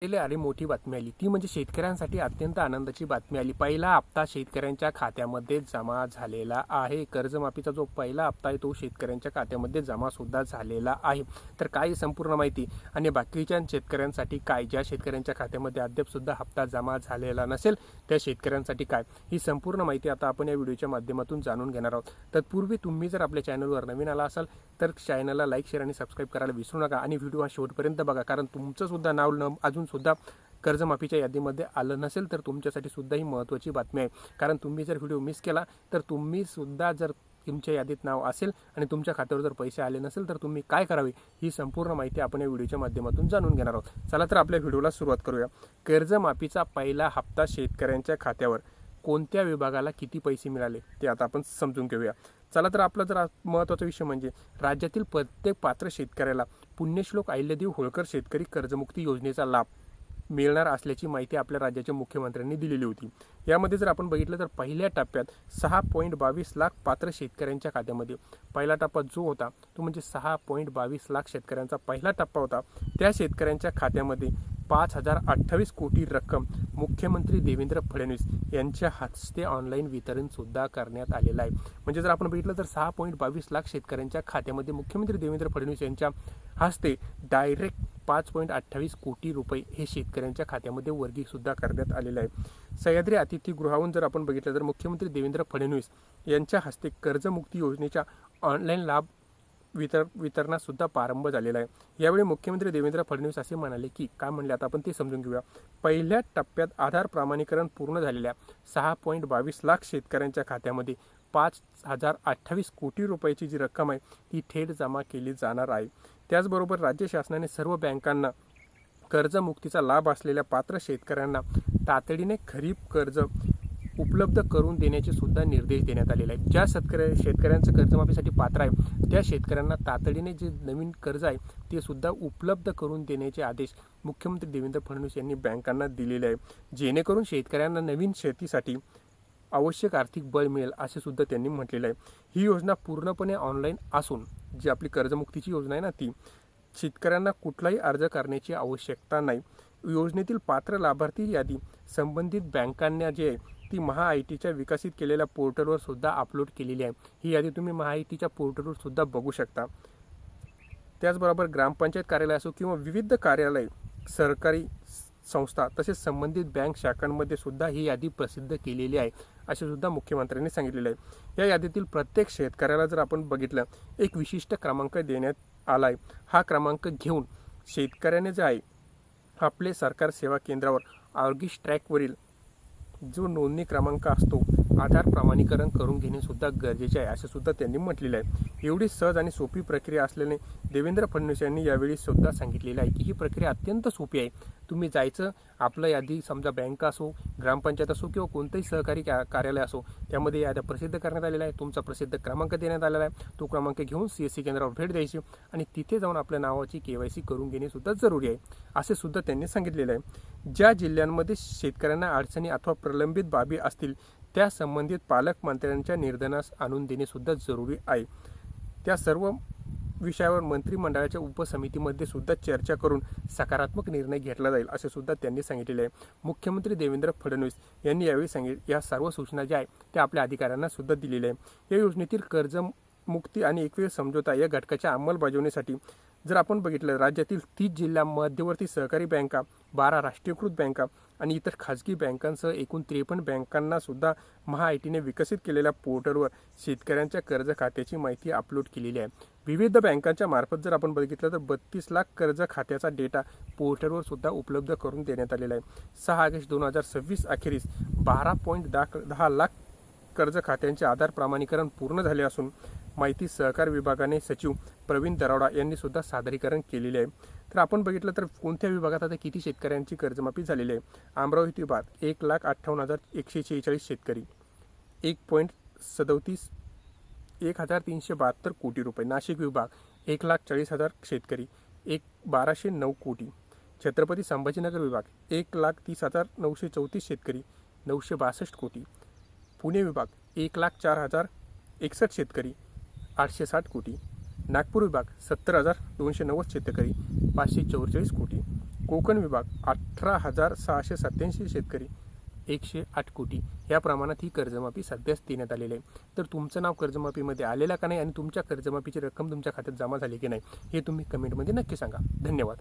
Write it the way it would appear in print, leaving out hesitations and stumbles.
आली मोठी बातमी आली ती म्हणजे शेतकऱ्यांसाठी अत्यंत आनंदाची बातमी आली। पहिला हप्ता शेतकऱ्यांच्या खात्यामध्ये जमा झालेला आहे। कर्जमाफीचा जो पहिला हप्ता आहे तो शेतकऱ्यांच्या खात्यामध्ये जमा सुद्धा झालेला आहे। तर काय संपूर्ण माहिती आणि बाकीच्या शेतकऱ्यांसाठी काय, ज्या शेतकऱ्यांच्या खात्यामध्ये अद्याप सुद्धा हप्ता जमा झालेला नसेल त्या शेतकऱ्यांसाठी काय, ही संपूर्ण माहिती आता आपण या व्हिडिओच्या माध्यमातून जाणून घेणार आहोत। तत्पूर्वी तुम्ही जर आपल्या चॅनलवर नवीन आला असाल तर चॅनलला लाईक, शेअर आणि सबस्क्राईब करायला विसरू नका आणि व्हिडिओ हा शेवटपर्यंत बघा, कारण तुमचं सुद्धा नाव अजून सुद्धा कर्जमाफीच्या यादीमध्ये आलं नसेल तर तुमच्यासाठी सुद्धा ही महत्त्वाची बातमी आहे। कारण तुम्ही जर व्हिडिओ मिस केला तर तुम्ही सुद्धा जर तुमच्या यादीत नाव असेल आणि तुमच्या खात्यावर जर पैसे आले नसेल तर तुम्ही काय करावे ही संपूर्ण माहिती आपण या व्हिडिओच्या माध्यमातून जाणून घेणार आहोत। चला तर आपल्या व्हिडिओला सुरुवात करूया। कर्जमाफीचा पहिला हप्ता शेतकऱ्यांच्या खात्यावर कोणत्या विभागाला किती पैसे मिळाले ते आता आपण समजून घेऊया। चला तर आपला जर महत्त्वाचा विषय म्हणजे राज्यातील प्रत्येक पात्र शेतकऱ्याला पुण्यश्लोक अहिल्यादेवी होळकर शेतकरी कर्जमुक्ती योजनेचा लाभ मिळणार असल्याची माहिती आपल्या राज्याच्या मुख्यमंत्र्यांनी दिलेली होती। यामध्ये जर आपण बघितलं तर पहिल्या टप्प्यात 6.22 लाख पात्र शेतकऱ्यांच्या खात्यामध्ये पहिला टप्पा जो होता तो म्हणजे 6.22 लाख शेतकऱ्यांचा पहिला टप्पा होता। त्या शेतकऱ्यांच्या खात्यामध्ये 5,028 कोटी रक्कम मुख्यमंत्री देवेंद्र फडणवीस यांच्या हस्ते ऑनलाईन वितरण सुद्धा करण्यात आलेलं आहे। म्हणजे जर आपण बघितलं तर 6.22 लाख शेतकऱ्यांच्या खात्यामध्ये मुख्यमंत्री देवेंद्र फडणवीस यांच्या हस्ते डायरेक्ट 5.28 कोटी रुपये हे शेतकऱ्यांच्या खात्यामध्ये वर्गीय सुद्धा करण्यात आलेलं आहे। सह्याद्री अतिथीगृहावरून जर आपण बघितलं तर मुख्यमंत्री देवेंद्र फडणवीस यांच्या हस्ते कर्जमुक्ती योजनेच्या ऑनलाईन लाभ वितरणास सुद्धा प्रारंभ झालेला आहे। यावेळी मुख्यमंत्री देवेंद्र फडणवीस असे म्हणाले की काय म्हणले आता आपण ते समजून घेऊया। पहिल्या टप्प्यात आधार प्रमाणीकरण पूर्ण झालेल्या 6.22 लाख शेतकऱ्यांच्या खात्यामध्ये 5,028 कोटी रुपयाची जी रक्कम आहे ती थेट जमा केली जाणार आहे। त्याचबरोबर राज्य शासनाने सर्व बँकांना कर्जमुक्तीचा लाभ असलेल्या पात्र शेतकऱ्यांना तातडीने खरीप कर्ज उपलब्ध करून देण्याचे सुद्धा निर्देश देण्यात आलेले आहेत। ज्या शेतकऱ्यांचं कर्जमाफीसाठी पात्र आहे त्या शेतकऱ्यांना तातडीने जे नवीन कर्ज आहे ते सुद्धा उपलब्ध करून देण्याचे आदेश मुख्यमंत्री देवेंद्र फडणवीस यांनी बँकांना दिलेले आहे, जेणेकरून शेतकऱ्यांना नवीन शेतीसाठी आवश्यक आर्थिक बळ मिळेल असे सुद्धा त्यांनी म्हटलेलं आहे। ही योजना पूर्णपणे ऑनलाईन असून जी आपली कर्जमुक्तीची योजना आहे ना ती शेतकऱ्यांना कुठलाही अर्ज करण्याची आवश्यकता नाही। योजनेतील पात्र लाभार्थी यादी संबंधित बँकांना जे आहे ती महाआयटीच्या विकसित केलेल्या पोर्टलवर सुद्धा अपलोड केलेली आहे। ही यादी तुम्ही महाआयटीच्या पोर्टलवर सुद्धा बघू शकता। त्याचबरोबर ग्रामपंचायत कार्यालय असो किंवा विविध कार्यालय, सरकारी संस्था तसेच संबंधित बँक शाखांमध्ये सुद्धा ही यादी प्रसिद्ध केलेली आहे असे सुद्धा मुख्यमंत्र्यांनी सांगितलेले आहे। या यादीतील प्रत्येक शेतकऱ्याला जर आपण बघितलं एक विशिष्ट क्रमांक देण्यात आला आहे। हा क्रमांक घेऊन शेतकऱ्याने जे आहे आपले सरकार सेवा केंद्रावर आर्गिश ट्रॅकवरील जो नोंदणी क्रमांक असतो आधार प्रमाणीकरण करून घेणे सुद्धा गरजेचे आहे असे सुद्धा त्यांनी म्हटलेले आहे। एवढी सहज आणि सोपी प्रक्रिया असल्याने देवेंद्र फडणवीस यांनी यावेळी सुद्धा सांगितलेलं आहे की ही प्रक्रिया अत्यंत सोपी आहे। तुम्ही जायचं, आपलं यादी समजा बँक असो, ग्रामपंचायत असो किंवा कोणतंही सहकारी कार्यालय असो त्यामध्ये याद्या प्रसिद्ध करण्यात आलेला आहे। तुमचा प्रसिद्ध क्रमांक देण्यात आलेला आहे, तो क्रमांक घेऊन CSC केंद्रावर भेट द्यायची आणि तिथे जाऊन आपल्या नावाची KYC करून घेणे सुद्धा जरुरी आहे असे सुद्धा त्यांनी सांगितलेलं आहे। ज्या जिल्ह्यांमध्ये शेतकऱ्यांना अडचणी अथवा प्रलंबित बाबी असतील त्या संबंधित पालकमंत्र्यांच्या निर्देशनास आणून देणे सुद्धा जरुरी आहे। त्या सर्व विषयावर मंत्रिमंडळाच्या उपसमितीमध्ये सुद्धा चर्चा करून सकारात्मक निर्णय घेतला जाईल असे सुद्धा त्यांनी सांगितलेले आहे। मुख्यमंत्री देवेंद्र फडणवीस यांनी यावेळी या सर्व सूचना ज्या आहेत त्या आपल्या अधिकाऱ्यांना सुद्धा दिलेल्या आहे। या योजनेतील कर्जमुक्ती आणि एकवेळ समझोता या घटकाच्या अंमलबजावणीसाठी जर आपण बघितलं राज्यातील 30 जिल्हा मध्यवर्ती सहकारी बँका, 12 राष्ट्रीयकृत बँका आणि इतर खाजगी बँकांसह एकूण 53 बँकांना सुद्धा महाआयटीने विकसित केलेल्या पोर्टलवर शेतकऱ्यांच्या कर्ज खात्याची माहिती अपलोड केलेली आहे। विविध बँकांच्या मार्फत जर आपण बघितलं तर 32 लाख कर्ज खात्याचा डेटा पोर्टलवर सुद्धा उपलब्ध करून देण्यात आलेला आहे। 6 ऑगस्ट 2026 अखेरीस 12.10 लाख कर्ज खात्यांचे आधार प्रमाणीकरण पूर्ण झाले असून माहिती सहकार विभागाने सचिव प्रवीण दरोडा यांनी सुद्धा सादरीकरण केलेले आहे। तर आपण बघितलं तर कोणत्या विभागात आता किती शेतकऱ्यांची कर्जमाफी झालेली आहे। अमरावती विभाग 1,58,146 शेतकरी 1.37 कोटी रुपये। नाशिक विभाग 1,40,000 शेतकरी 1,1209 कोटी। छत्रपती संभाजीनगर विभाग 1,30,934 शेतकरी 962 कोटी। पुणे विभाग 1,04,061 शेतकरी 860 कोटी। नागपूर विभाग 70,290 शेतकरी 544 कोटी। कोकण विभाग 18,687 शेतकरी 108 कोटी या प्रमाणात ही कर्जमाफी सध्याच देण्यात आलेली आहे. तर तुमचं नाव कर्जमाफीमध्ये आलेलं का नाही आणि तुमच्या कर्जमाफीची रक्कम तुमच्या खात्यात जमा झाली की नाही हे तुम्ही कमेंटमध्ये नक्की सांगा. धन्यवाद.